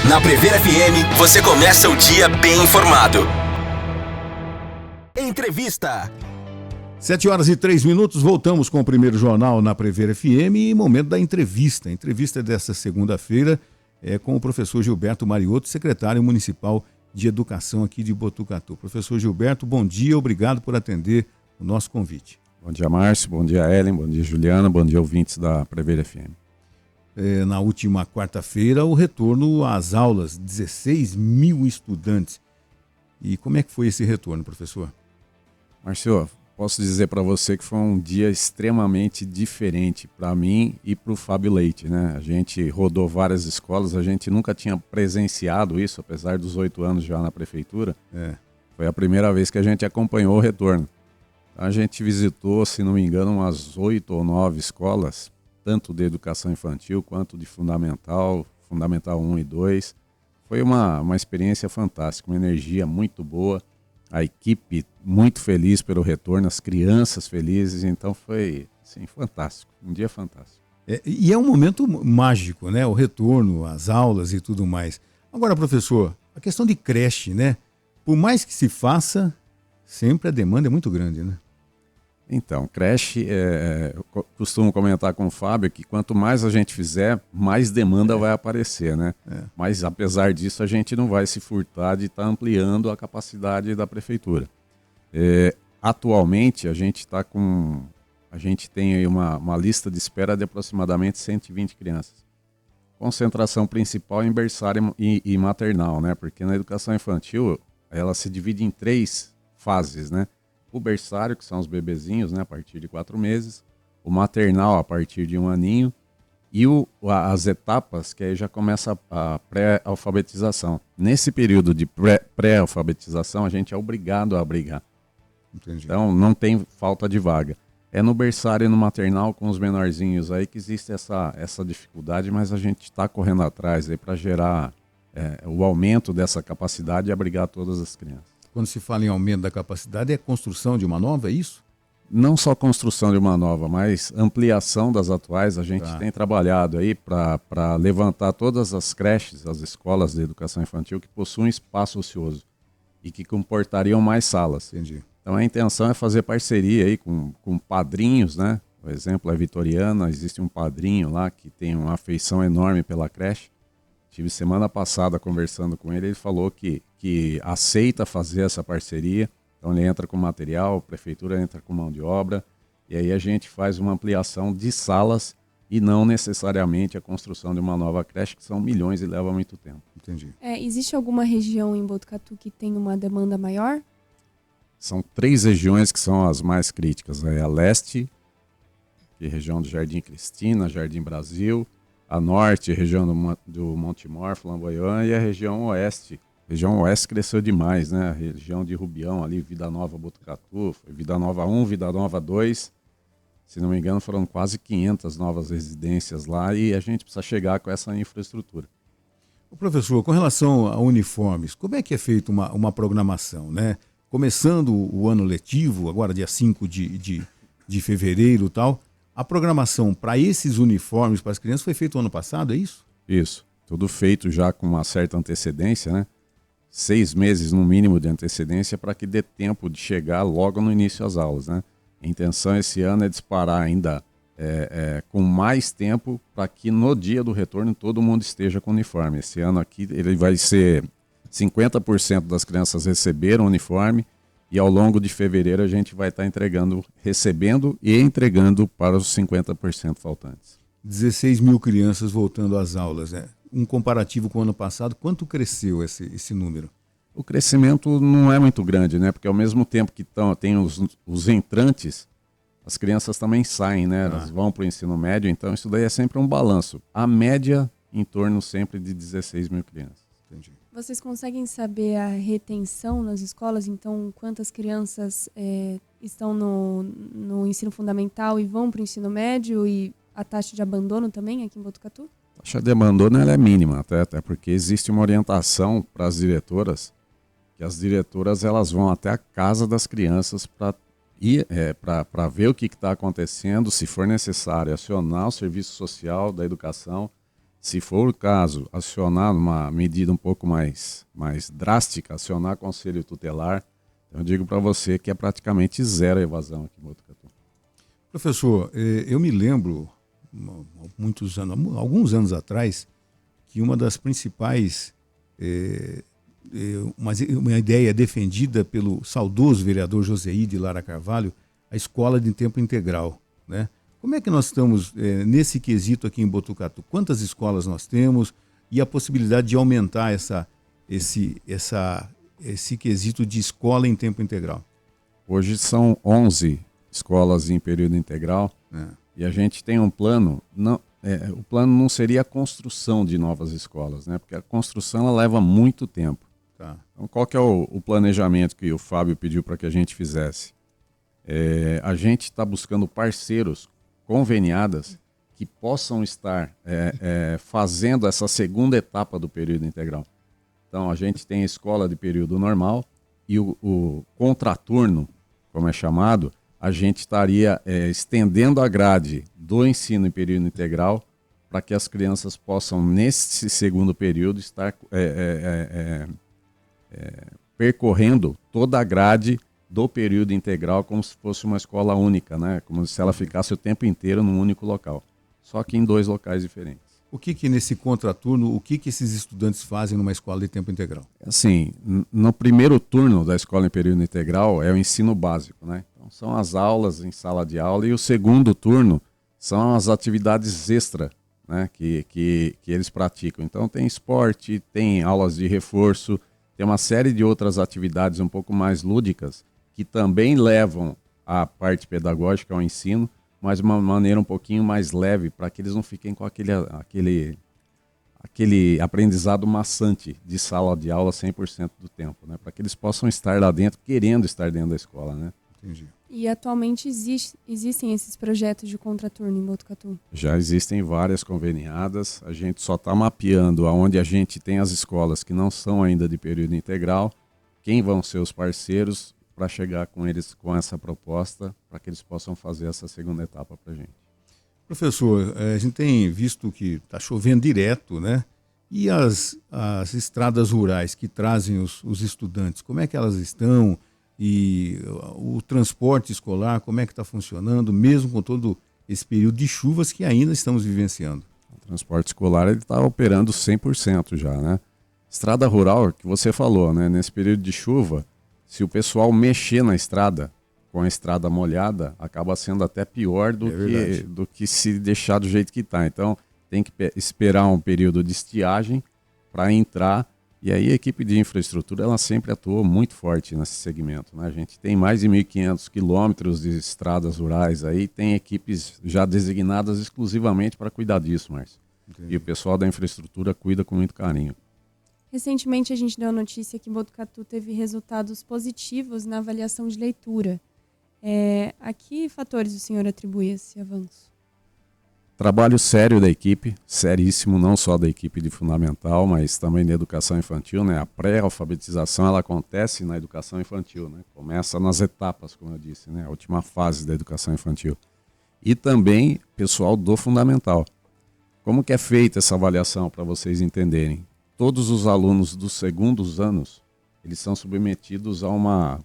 Na Prever FM, você começa o dia bem informado. Entrevista. 7h03, voltamos com o primeiro jornal na Prever FM e momento da entrevista. A entrevista dessa segunda-feira é com o professor Gilberto Mariotto, secretário municipal de Educação aqui de Botucatu. Professor Gilberto, bom dia, obrigado por atender o nosso convite. Bom dia, Márcio, bom dia, Ellen, bom dia, Juliana, bom dia, ouvintes da Prever FM. Na última quarta-feira, o retorno às aulas, 16 mil estudantes. E como é que foi esse retorno, professor? Márcio, posso dizer para você que foi um dia extremamente diferente para mim e para o Fábio Leite, né? A gente rodou várias escolas, a gente nunca tinha presenciado isso, apesar dos 8 anos já na prefeitura. Foi a primeira vez que a gente acompanhou o retorno. A gente visitou, se não me engano, umas 8 ou 9 escolas, tanto de educação infantil quanto de Fundamental 1 e 2. Foi uma experiência fantástica, uma energia muito boa. A equipe muito feliz pelo retorno, as crianças felizes, então foi assim, fantástico, um dia fantástico. E é um momento mágico, né? O retorno, as aulas e tudo mais. Agora, professor, a questão de creche, né? Por mais que se faça, sempre a demanda é muito grande, né? Então, creche, eu costumo comentar com o Fábio que quanto mais a gente fizer, mais demanda vai aparecer, né? Mas apesar disso, a gente não vai se furtar de estar ampliando a capacidade da prefeitura. Atualmente, a gente tem aí uma lista de espera de aproximadamente 120 crianças. Concentração principal em berçário e maternal, né? Porque na educação infantil, ela se divide em 3 fases, né? O berçário, que são os bebezinhos, né, a partir de 4 meses, o maternal a partir de 1 aninho e as etapas que aí já começa a pré-alfabetização. Nesse período de pré-alfabetização, a gente é obrigado a abrigar. Entendi. Então não tem falta de vaga. É no berçário e no maternal com os menorzinhos aí que existe essa dificuldade, mas a gente está correndo atrás aí para gerar o aumento dessa capacidade e abrigar todas as crianças. Quando se fala em aumento da capacidade, é construção de uma nova, é isso? Não só construção de uma nova, mas ampliação das atuais. A gente tem trabalhado aí para levantar todas as creches, as escolas de educação infantil que possuem espaço ocioso e que comportariam mais salas. Entendi. Então a intenção é fazer parceria aí com padrinhos, né? Por exemplo, a Vitoriana, existe um padrinho lá que tem uma afeição enorme pela creche. Tive semana passada conversando com ele falou que aceita fazer essa parceria. Então ele entra com material, a prefeitura entra com mão de obra, e aí a gente faz uma ampliação de salas e não necessariamente a construção de uma nova creche, que são milhões e leva muito tempo. Entendi. Existe alguma região em Botucatu que tem uma demanda maior? São 3 regiões que são as mais críticas. A leste, que é a região do Jardim Cristina, Jardim Brasil. A norte, a região do Monte Mor, Flamboyant, e a região oeste. A região oeste cresceu demais, né? A região de Rubião, ali, Vida Nova, Botucatu, foi Vida Nova 1, Vida Nova 2. Se não me engano, foram quase 500 novas residências lá e a gente precisa chegar com essa infraestrutura. O professor, com relação a uniformes, como é que é feita uma programação, né? Começando o ano letivo, agora dia 5 de fevereiro e tal, a programação para esses uniformes para as crianças foi feita no ano passado, é isso? Isso, tudo feito já com uma certa antecedência, né? 6 meses no mínimo de antecedência para que dê tempo de chegar logo no início das aulas, né? A intenção esse ano é disparar ainda com mais tempo para que no dia do retorno todo mundo esteja com uniforme. Esse ano aqui ele vai ser 50% das crianças receberam uniforme e ao longo de fevereiro a gente vai estar recebendo e entregando para os 50% faltantes. 16 mil crianças voltando às aulas, né? Um comparativo com o ano passado, quanto cresceu esse número? O crescimento não é muito grande, né? Porque ao mesmo tempo que tem os entrantes, as crianças também saem, né? Elas vão para o ensino médio, então isso daí é sempre um balanço. A média em torno sempre de 16 mil crianças. Entendi. Vocês conseguem saber a retenção nas escolas? Então, quantas crianças estão no ensino fundamental e vão para o ensino médio e a taxa de abandono também aqui em Botucatu? A taxa de abandono ela é mínima, até porque existe uma orientação para as diretoras, que as diretoras elas vão até a casa das crianças para ver o que está acontecendo, se for necessário, acionar o serviço social da educação Se for o caso, acionar uma medida um pouco mais drástica, acionar conselho tutelar, eu digo para você que é praticamente zero a evasão aqui em Botucatu. Professor, eu me lembro, alguns anos atrás, que uma das principais, uma ideia defendida pelo saudoso vereador Joseí de Lara Carvalho, a escola de tempo integral, né? Como é que nós estamos nesse quesito aqui em Botucatu? Quantas escolas nós temos e a possibilidade de aumentar esse quesito de escola em tempo integral? Hoje são 11 escolas em período integral e a gente tem um plano. O plano não seria a construção de novas escolas, né? Porque a construção ela leva muito tempo. Tá. Então, qual que é o planejamento que o Fábio pediu para que a gente fizesse? A gente está buscando parceiros conveniadas que possam estar fazendo essa segunda etapa do período integral. Então, a gente tem a escola de período normal e o contraturno, como é chamado, a gente estaria estendendo a grade do ensino em período integral para que as crianças possam, nesse segundo período, estar percorrendo toda a grade do período integral como se fosse uma escola única, né? Como se ela ficasse o tempo inteiro num único local, só que em 2 locais diferentes. O que nesse contraturno, o que esses estudantes fazem numa escola de tempo integral? Assim, no primeiro turno da escola em período integral é o ensino básico, né? Então são as aulas em sala de aula e o segundo turno são as atividades extra, né? Que eles praticam. Então tem esporte, tem aulas de reforço, tem uma série de outras atividades um pouco mais lúdicas que também levam à parte pedagógica, ao ensino, mas de uma maneira um pouquinho mais leve, para que eles não fiquem com aquele aprendizado maçante de sala de aula 100% do tempo, né? Para que eles possam estar lá dentro, querendo estar dentro da escola, né? Entendi. E atualmente existem esses projetos de contraturno em Botucatu? Já existem várias conveniadas, a gente só está mapeando aonde a gente tem as escolas que não são ainda de período integral, quem vão ser os parceiros para chegar com eles com essa proposta, para que eles possam fazer essa segunda etapa para a gente. Professor, a gente tem visto que está chovendo direto, né? E as estradas rurais que trazem os estudantes, como é que elas estão? E o transporte escolar, como é que está funcionando, mesmo com todo esse período de chuvas que ainda estamos vivenciando? O transporte escolar está operando 100% já, né? Estrada rural, que você falou, né? Nesse período de chuva, se o pessoal mexer na estrada, com a estrada molhada, acaba sendo até pior do que se deixar do jeito que está. Então, tem que esperar um período de estiagem para entrar. E aí a equipe de infraestrutura ela sempre atuou muito forte nesse segmento, né? A gente tem mais de 1.500 quilômetros de estradas rurais aí, tem equipes já designadas exclusivamente para cuidar disso, Márcio. E o pessoal da infraestrutura cuida com muito carinho. Recentemente a gente deu a notícia que Botucatu teve resultados positivos na avaliação de leitura. A que fatores o senhor atribui esse avanço? Trabalho sério da equipe, seríssimo, não só da equipe de fundamental, mas também da educação infantil, né? A pré-alfabetização ela acontece na educação infantil, né? Começa nas etapas, como eu disse, né? A última fase da educação infantil. E também pessoal do fundamental. Como que é feita essa avaliação para vocês entenderem? Todos os alunos dos segundos anos, eles são submetidos a uma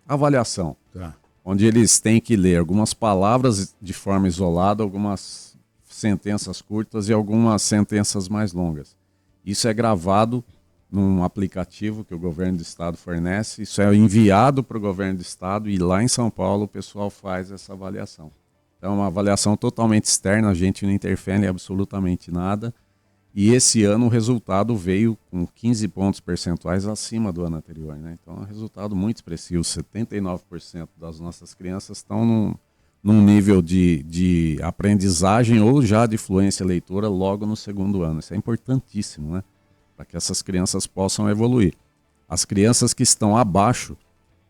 avaliação. Tá. Onde eles têm que ler algumas palavras de forma isolada, algumas sentenças curtas e algumas sentenças mais longas. Isso é gravado num aplicativo que o governo do estado fornece, isso é enviado para o governo do estado e lá em São Paulo o pessoal faz essa avaliação. Então é uma avaliação totalmente externa, a gente não interfere em absolutamente nada. E esse ano o resultado veio com 15 pontos percentuais acima do ano anterior, né? Então é um resultado muito expressivo. 79% das nossas crianças estão num nível de aprendizagem ou já de fluência leitora logo no segundo ano. Isso é importantíssimo, né? Para que essas crianças possam evoluir. As crianças que estão abaixo,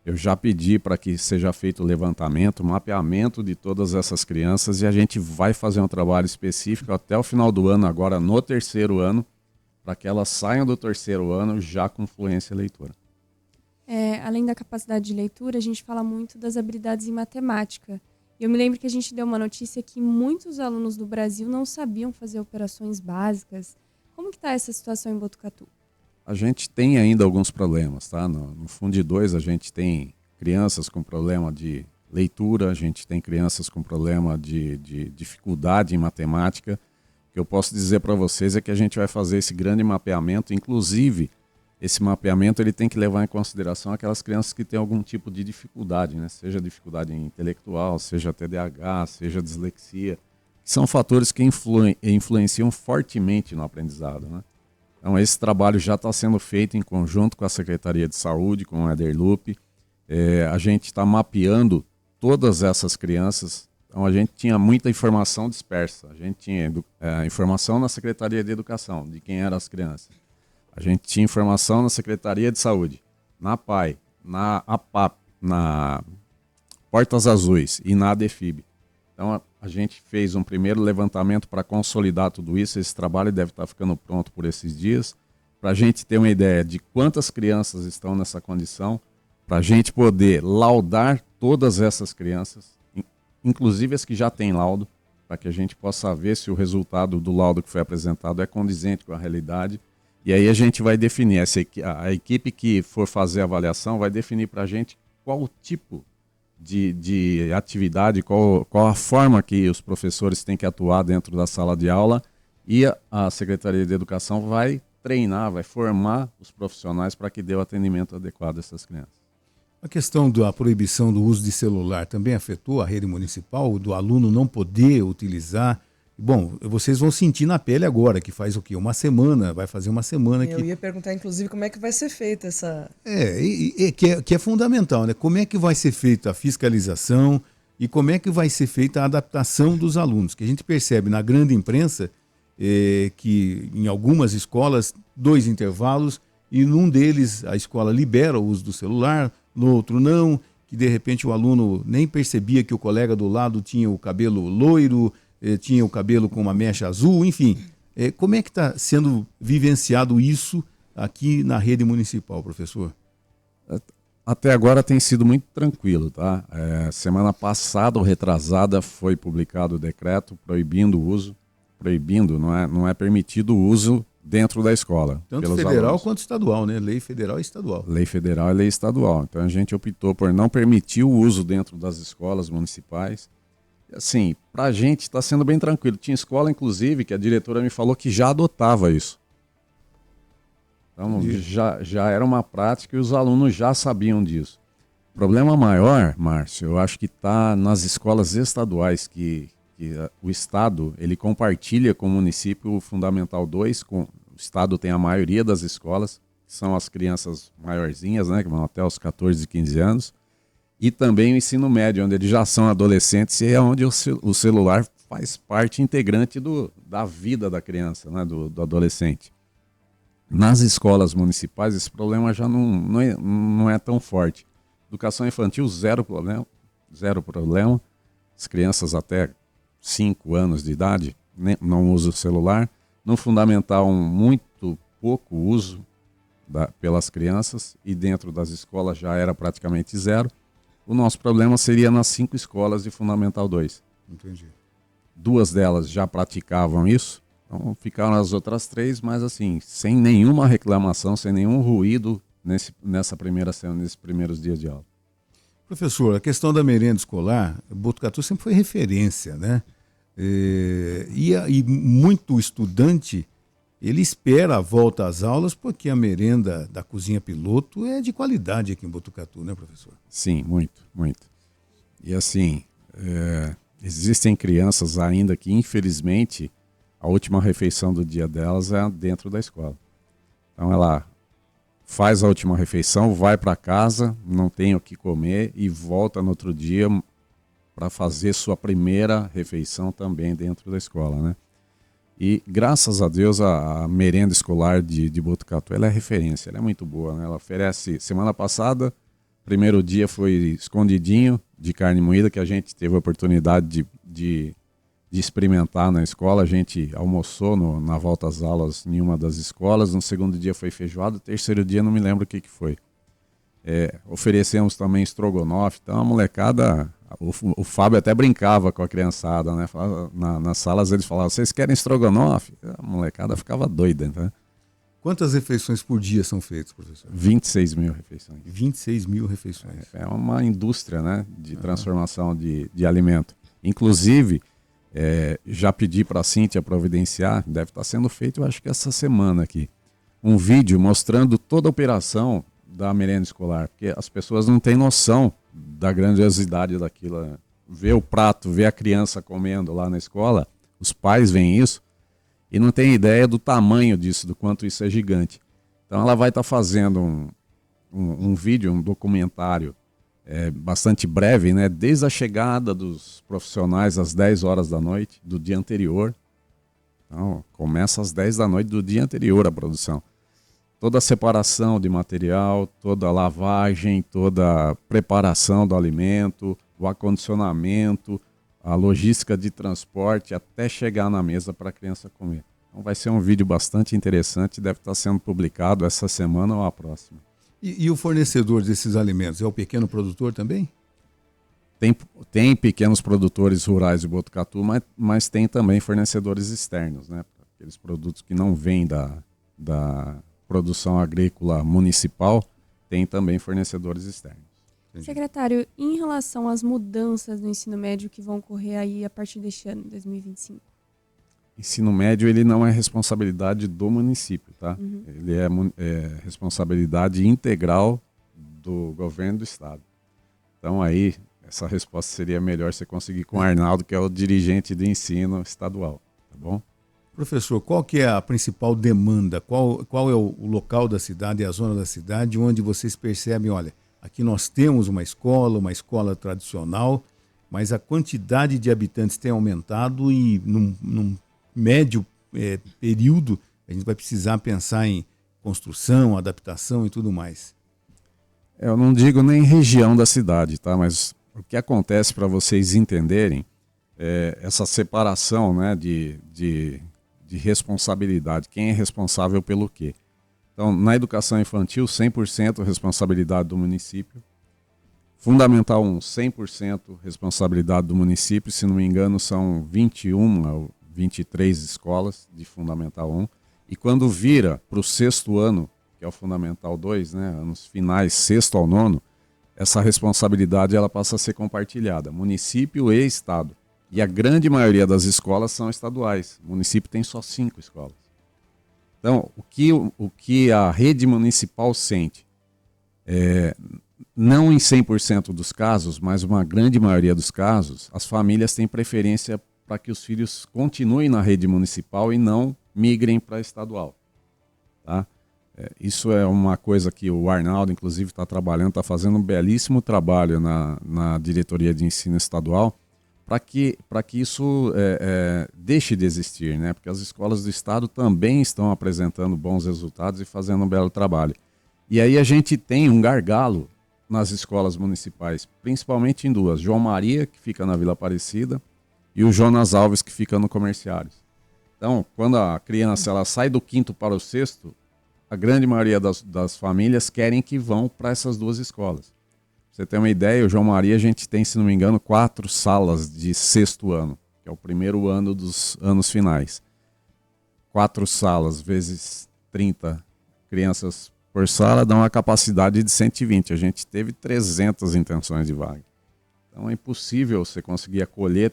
eu já pedi para que seja feito o levantamento, mapeamento de todas essas crianças e a gente vai fazer um trabalho específico até o final do ano, agora no terceiro ano, para que elas saiam do terceiro ano já com fluência leitora. Além da capacidade de leitura, a gente fala muito das habilidades em matemática. E eu me lembro que a gente deu uma notícia que muitos alunos do Brasil não sabiam fazer operações básicas. Como que está essa situação em Botucatu? A gente tem ainda alguns problemas, tá? No Fundo 2 a gente tem crianças com problema de leitura, a gente tem crianças com problema de dificuldade em matemática. O que eu posso dizer para vocês é que a gente vai fazer esse grande mapeamento, inclusive esse mapeamento ele tem que levar em consideração aquelas crianças que têm algum tipo de dificuldade, né? Seja dificuldade intelectual, seja TDAH, seja dislexia, que são fatores que influenciam fortemente no aprendizado, né? Então esse trabalho já está sendo feito em conjunto com a Secretaria de Saúde, com o Ederlupe. A gente está mapeando todas essas crianças. Então a gente tinha muita informação dispersa. A gente tinha informação na Secretaria de Educação, de quem eram as crianças. A gente tinha informação na Secretaria de Saúde, na PAI, na APAP, na Portas Azuis e na ADEFIB. Então a gente fez um primeiro levantamento para consolidar tudo isso. Esse trabalho deve estar ficando pronto por esses dias, para a gente ter uma ideia de quantas crianças estão nessa condição, para a gente poder laudar todas essas crianças, inclusive as que já têm laudo, para que a gente possa ver se o resultado do laudo que foi apresentado é condizente com a realidade. E aí a gente vai definir, a equipe que for fazer a avaliação vai definir para a gente qual o tipo de atividade, qual a forma que os professores têm que atuar dentro da sala de aula, e a Secretaria de Educação vai treinar, vai formar os profissionais para que dê o atendimento adequado a essas crianças. A questão da proibição do uso de celular também afetou a rede municipal, do aluno não poder utilizar? Bom, vocês vão sentir na pele agora, que faz o quê? Uma semana, vai fazer uma semana que... Eu ia perguntar, inclusive, como é que vai ser feita essa... Que é fundamental, né? Como é que vai ser feita a fiscalização e como é que vai ser feita a adaptação dos alunos? Que a gente percebe na grande imprensa que em algumas escolas, 2 intervalos, e num deles a escola libera o uso do celular, no outro não, que de repente o aluno nem percebia que o colega do lado tinha o cabelo loiro, tinha o cabelo com uma mecha azul, enfim. Como é que está sendo vivenciado isso aqui na rede municipal, professor? Até agora tem sido muito tranquilo, tá? Semana passada ou retrasada foi publicado o decreto proibindo o uso, não é permitido o uso dentro da escola. Tanto federal alunos. Quanto estadual, né? Lei federal e estadual. Lei federal e lei estadual. Então a gente optou por não permitir o uso dentro das escolas municipais. Assim, para a gente está sendo bem tranquilo. Tinha escola, inclusive, que a diretora me falou que já adotava isso. Então já era uma prática e os alunos já sabiam disso. O problema maior, Márcio, eu acho que está nas escolas estaduais, que o Estado ele compartilha com o município o Fundamental 2, o Estado tem a maioria das escolas, que são as crianças maiorzinhas, né, que vão até os 14, 15 anos, e também o ensino médio, onde eles já são adolescentes e é onde o celular faz parte integrante da vida da criança, né, do adolescente. Nas escolas municipais esse problema já não é tão forte. Educação infantil, zero problema. As crianças até 5 anos de idade não usam o celular. No fundamental, muito pouco uso pelas crianças, e dentro das escolas já era praticamente zero. O nosso problema seria nas 5 escolas de Fundamental 2. Entendi. 2 delas já praticavam isso, então ficaram as outras 3, mas assim, sem nenhuma reclamação, sem nenhum ruído nessa primeira semana, nesses primeiros dias de aula. Professor, a questão da merenda escolar, Botucatu sempre foi referência, né? E muito estudante, ele espera a volta às aulas porque a merenda da cozinha piloto é de qualidade aqui em Botucatu, né, professor? Sim, muito, muito. E assim, existem crianças ainda que, infelizmente, a última refeição do dia delas é dentro da escola. Então ela faz a última refeição, vai para casa, não tem o que comer e volta no outro dia para fazer sua primeira refeição também dentro da escola, né? E graças a Deus a merenda escolar de Botucatu, ela é referência, ela é muito boa, né? Ela oferece, semana passada, primeiro dia foi escondidinho de carne moída, que a gente teve a oportunidade de experimentar na escola. A gente almoçou na volta às aulas em uma das escolas, no segundo dia foi feijoada, no terceiro dia não me lembro o que foi. Oferecemos também estrogonofe, então a molecada O Fábio até brincava com a criançada, né? Nas salas eles falavam, vocês querem estrogonofe? A molecada ficava doida, né? Quantas refeições por dia são feitas, professor? 26 mil refeições. 26 mil refeições. É uma indústria, né, de transformação de alimento. Inclusive, já pedi para a Cíntia providenciar, deve estar sendo feito, eu acho que essa semana aqui, um vídeo mostrando toda a operação da merenda escolar, porque as pessoas não têm noção da grandiosidade daquilo. Né? Ver o prato, ver a criança comendo lá na escola, os pais veem isso, e não tem ideia do tamanho disso, do quanto isso é gigante. Então ela vai estar fazendo um vídeo, um documentário bastante breve, né? Desde a chegada dos profissionais às 10 horas da noite do dia anterior. Então, começa às 10 da noite do dia anterior a produção. Toda a separação de material, toda a lavagem, toda a preparação do alimento, o acondicionamento, a logística de transporte até chegar na mesa para a criança comer. Então vai ser um vídeo bastante interessante, deve estar sendo publicado essa semana ou a próxima. E o fornecedor desses alimentos é o pequeno produtor também? Tem pequenos produtores rurais de Botucatu, mas tem também fornecedores externos, né? Aqueles produtos que não vêm da produção agrícola municipal, tem também fornecedores externos. Entendi. Secretário, em relação às mudanças no ensino médio que vão ocorrer aí a partir deste ano, 2025? Ensino médio ele não é responsabilidade do município, tá? Uhum. Ele é responsabilidade integral do governo do estado. Então aí, essa resposta seria melhor você conseguir com o Arnaldo, que é o dirigente de ensino estadual, tá bom? Professor, qual que é a principal demanda? Qual é o local da cidade, a zona da cidade, onde vocês percebem, olha, aqui nós temos uma escola tradicional, mas a quantidade de habitantes tem aumentado e num médio período a gente vai precisar pensar em construção, adaptação e tudo mais. Eu não digo nem região da cidade, tá? Mas o que acontece, para vocês entenderem, essa separação, né, de responsabilidade. Quem é responsável pelo quê? Então, na educação infantil, 100% responsabilidade do município. Fundamental 1, 100% responsabilidade do município. Se não me engano, são 21 ou 23 escolas de Fundamental 1. E quando vira para o 6º ano, que é o Fundamental 2, né, anos finais, 6º ao 9º, essa responsabilidade ela passa a ser compartilhada, município e estado. E a grande maioria das escolas são estaduais. O município tem só 5 escolas. Então, o que a rede municipal sente, não em 100% dos casos, mas uma grande maioria dos casos, as famílias têm preferência para que os filhos continuem na rede municipal e não migrem para a estadual. Tá? Isso é uma coisa que o Arnaldo, inclusive, está trabalhando, está fazendo um belíssimo trabalho na diretoria de ensino estadual, para que isso deixe de existir, né? Porque as escolas do estado também estão apresentando bons resultados e fazendo um belo trabalho. E aí a gente tem um gargalo nas escolas municipais, principalmente em duas, João Maria, que fica na Vila Aparecida, e o Jonas Alves, que fica no Comerciários. Então, quando a criança ela sai do 5º para o 6º, a grande maioria das famílias querem que vão para essas duas escolas. Pra você ter uma ideia, o João Maria a gente tem, se não me engano, 4 salas de 6º ano, que é o primeiro ano dos anos finais. 4 salas vezes 30 crianças por sala dá uma capacidade de 120. A gente teve 300 intenções de vaga. Então é impossível você conseguir acolher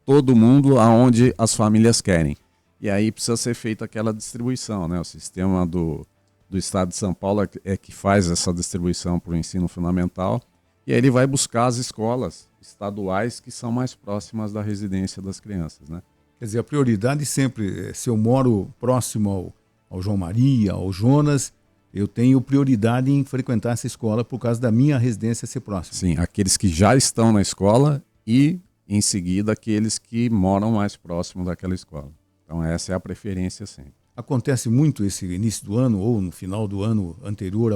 todo mundo aonde as famílias querem. E aí precisa ser feita aquela distribuição, né? O sistema do Estado de São Paulo é que faz essa distribuição para o ensino fundamental. E aí ele vai buscar as escolas estaduais que são mais próximas da residência das crianças, né? Quer dizer, a prioridade sempre, se eu moro próximo ao João Maria, ao Jonas, eu tenho prioridade em frequentar essa escola por causa da minha residência ser próxima. Sim, aqueles que já estão na escola e, em seguida, aqueles que moram mais próximo daquela escola. Então essa é a preferência sempre. Acontece muito esse início do ano ou no final do ano anterior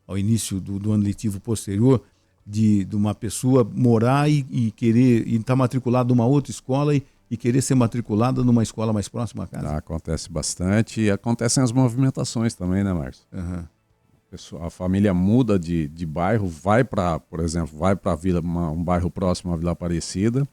ao início do ano letivo posterior, de uma pessoa morar e querer estar matriculado numa outra escola e querer ser matriculada numa escola mais próxima à casa? Acontece bastante e acontecem as movimentações também, né, Márcio? Uhum. O a família muda de bairro, vai para, por exemplo, vai para um bairro próximo à Vila Aparecida,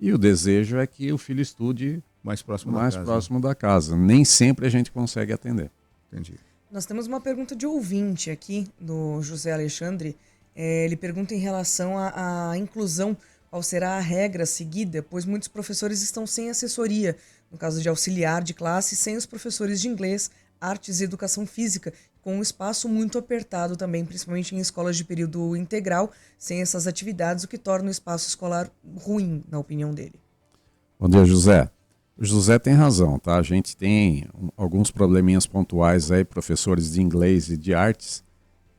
e o desejo é que o filho estude Mais próximo da casa. Nem sempre a gente consegue atender. Entendi. Nós temos uma pergunta de ouvinte aqui, do José Alexandre. Ele pergunta em relação à inclusão, qual será a regra seguida, pois muitos professores estão sem assessoria, no caso de auxiliar de classe, sem os professores de inglês, artes e educação física, com um espaço muito apertado também, principalmente em escolas de período integral, sem essas atividades, o que torna o espaço escolar ruim, na opinião dele. Bom dia, José. O José tem razão, tá? A gente tem alguns probleminhas pontuais aí, professores de inglês e de artes,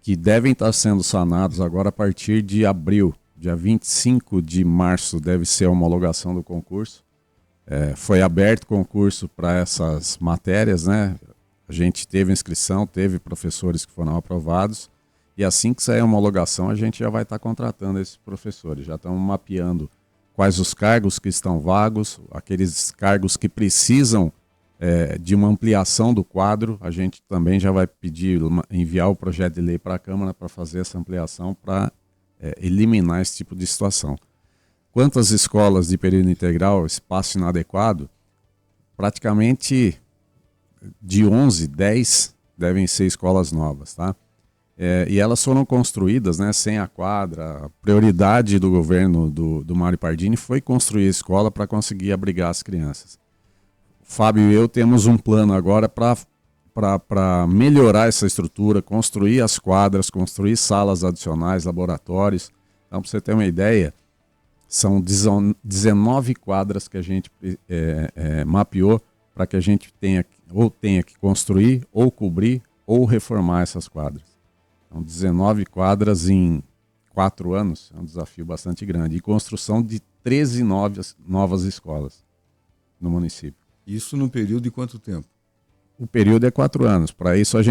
que devem estar sendo sanados agora a partir de abril. Dia 25 de março deve ser a homologação do concurso. Foi aberto concurso para essas matérias, né? A gente teve inscrição, teve professores que foram aprovados. E assim que sair a homologação, a gente já vai estar contratando esses professores. Já estamos mapeando quais os cargos que estão vagos, aqueles cargos que precisam de uma ampliação do quadro. A gente também já vai enviar o projeto de lei para a Câmara para fazer essa ampliação, para eliminar esse tipo de situação. Quanto às escolas de período integral, espaço inadequado, praticamente de 11, 10 devem ser escolas novas, tá? E elas foram construídas, né, sem a quadra. A prioridade do governo do Mário Pardini foi construir a escola para conseguir abrigar as crianças. O Fábio e eu temos um plano agora para melhorar essa estrutura, construir as quadras, construir salas adicionais, laboratórios. Então, para você ter uma ideia, são 19 quadras que a gente mapeou para que a gente tenha que construir, ou cobrir, ou reformar essas quadras. Então, 19 quadras em 4 anos é um desafio bastante grande. E construção de 13 novas escolas no município. Isso num período de quanto tempo? O período é 4 anos. Para isso nós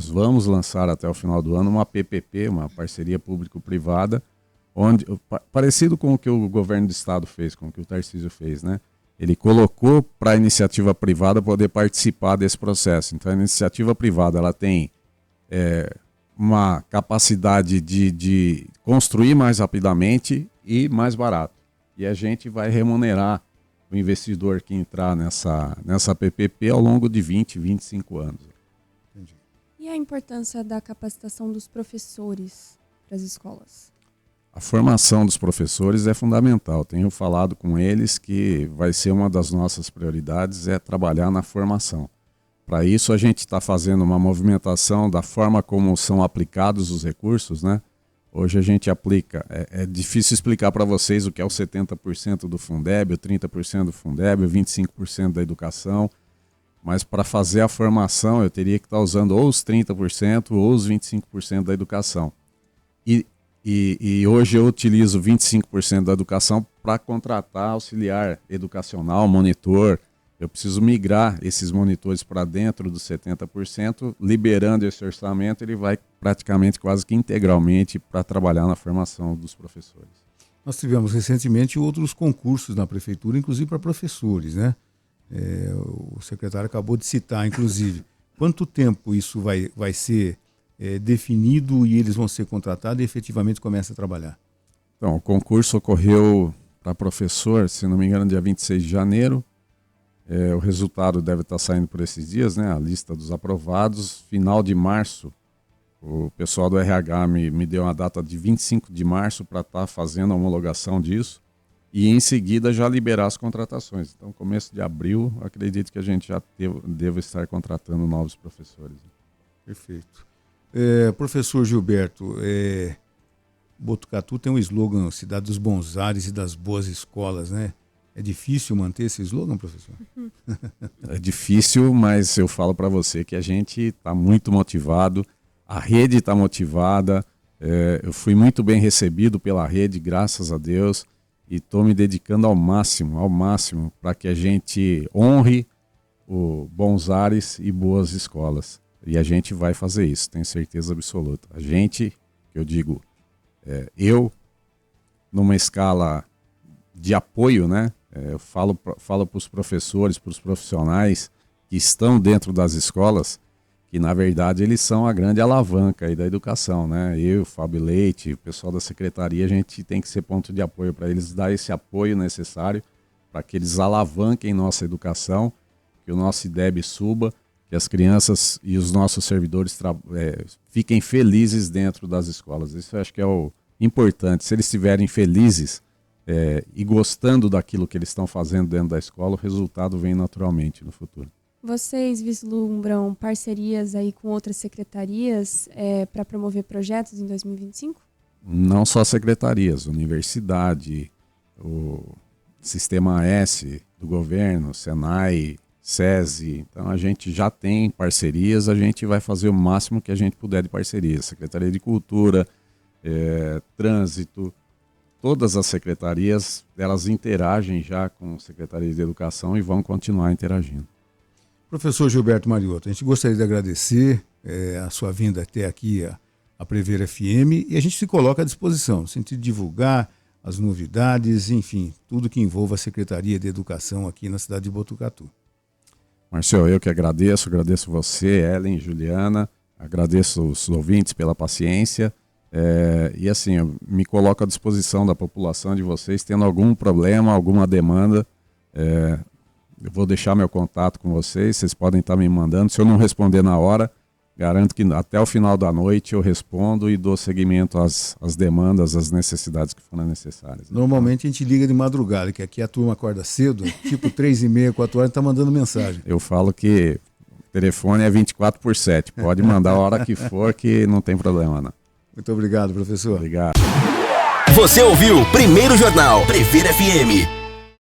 vamos lançar até o final do ano uma PPP, uma parceria público-privada, parecido com o que o governo do estado fez, com o que o Tarcísio fez, né? Ele colocou para a iniciativa privada poder participar desse processo. Então a iniciativa privada ela tem uma capacidade de construir mais rapidamente e mais barato. E a gente vai remunerar o investidor que entrar nessa PPP ao longo de 20, 25 anos. Entendi. E a importância da capacitação dos professores para as escolas? A formação dos professores é fundamental. Tenho falado com eles que vai ser uma das nossas prioridades, é trabalhar na formação. Para isso a gente está fazendo uma movimentação da forma como são aplicados os recursos, né? Hoje a gente aplica, é difícil explicar para vocês o que é o 70% do Fundeb, o 30% do Fundeb, o 25% da educação, mas para fazer a formação eu teria que estar usando ou os 30% ou os 25% da educação. E hoje eu utilizo 25% da educação para contratar auxiliar educacional, monitor. Eu preciso migrar esses monitores para dentro dos 70%, liberando esse orçamento, ele vai praticamente quase que integralmente para trabalhar na formação dos professores. Nós tivemos recentemente outros concursos na prefeitura, inclusive para professores, né? O secretário acabou de citar, inclusive. Quanto tempo isso vai ser definido e eles vão ser contratados e efetivamente começa a trabalhar? Então, o concurso ocorreu para professor, se não me engano, dia 26 de janeiro. O resultado deve estar saindo por esses dias, né? A lista dos aprovados. Final de março, o pessoal do RH me deu uma data de 25 de março para estar fazendo a homologação disso e em seguida já liberar as contratações. Então, começo de abril, acredito que a gente já deva estar contratando novos professores. Perfeito. Professor Gilberto, Botucatu tem um slogan, Cidade dos Bons Ares e das Boas Escolas, né? É difícil manter esse slogan, professor? É difícil, mas eu falo para você que a gente está muito motivado, a rede está motivada, eu fui muito bem recebido pela rede, graças a Deus, e estou me dedicando ao máximo, para que a gente honre o Bons Ares e boas escolas. E a gente vai fazer isso, tenho certeza absoluta. A gente, eu digo, eu, numa escala de apoio, né? Eu falo para os professores, para os profissionais que estão dentro das escolas, que na verdade eles são a grande alavanca aí da educação, né? Eu, Fábio Leite, o pessoal da secretaria, a gente tem que ser ponto de apoio para eles, dar esse apoio necessário para que eles alavanquem nossa educação, que o nosso IDEB suba, que as crianças e os nossos servidores fiquem felizes dentro das escolas. Isso eu acho que é o importante. Se eles estiverem felizes e gostando daquilo que eles estão fazendo dentro da escola, o resultado vem naturalmente no futuro. Vocês vislumbram parcerias aí com outras secretarias para promover projetos em 2025? Não só secretarias, universidade, o Sistema S do governo, Senai, SESI. Então a gente já tem parcerias, a gente vai fazer o máximo que a gente puder de parcerias. Secretaria de Cultura, Trânsito, todas as secretarias, elas interagem já com a Secretaria de Educação e vão continuar interagindo. Professor Gilberto Mariotto, a gente gostaria de agradecer a sua vinda até aqui a Prever FM e a gente se coloca à disposição, no sentido de divulgar as novidades, enfim, tudo que envolva a Secretaria de Educação aqui na cidade de Botucatu. Marcelo, eu que agradeço você, Ellen, Juliana, agradeço os ouvintes pela paciência e assim, eu me coloco à disposição da população de vocês, tendo algum problema, alguma demanda, eu vou deixar meu contato com vocês podem estar me mandando. Se eu não responder na hora, garanto que até o final da noite eu respondo e dou seguimento às demandas, às necessidades que forem necessárias. Normalmente a gente liga de madrugada, que aqui a turma acorda cedo, tipo 3h30, 4 horas, está mandando mensagem. Eu falo que o telefone é 24/7, pode mandar a hora que for que não tem problema, não. Muito obrigado, professor. Obrigado. Você ouviu Primeiro Jornal Prever FM.